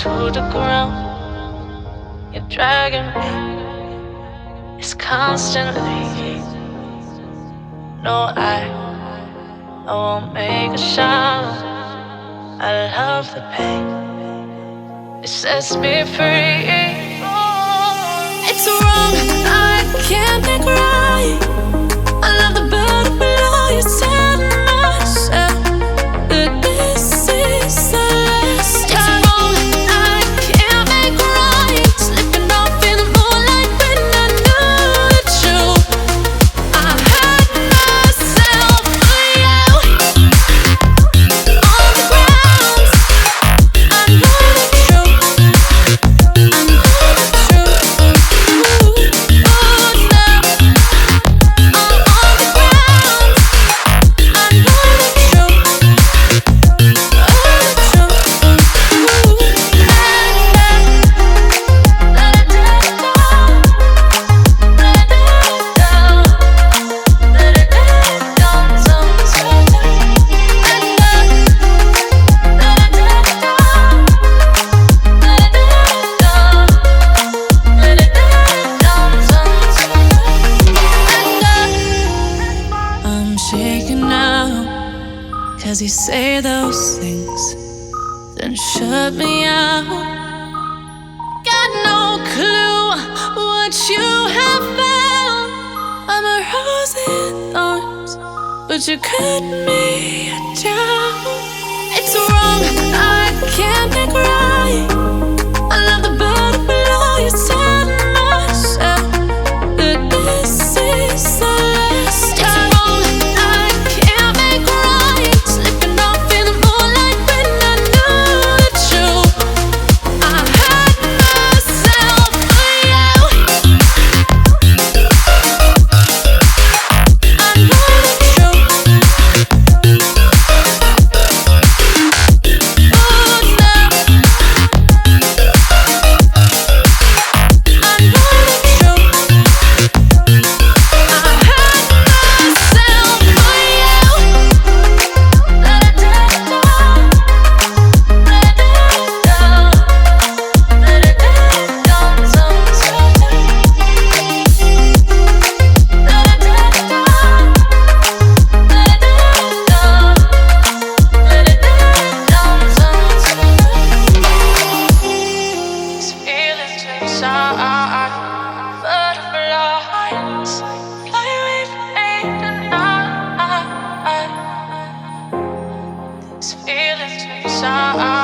to the ground. You're dragging me. It's constantly. No, I won't make a sound. I love the pain. It sets me free. It's wrong, I can't think right. I love the bird below you. Tell myself that this is the last time. It's wrong, I can't make right. Slipping off in the moonlight when I knew the truth. I had myself for you. On the ground, I know the truth. I know the truth. Oh, now I'm on the ground. I know the truth. I'm shaking now, 'cause you say those things, then shut me out. Got no clue what you have found. I'm a rose in thorns, but you cut me down. It's wrong, I can't think right. I love the bird below you. Tell myself that this is the last time. It's wrong, I can't make right. Slipping off in the moonlight when I knew the truth. I had myself for you. I know the truth. Oh, now I know the truth. I had myself for you. Let it down, let it down, let it down, sometimes. Let it down, let it down, let it down, sometimes. These feelings inside, butterflies fly away from me tonight. These feelings inside.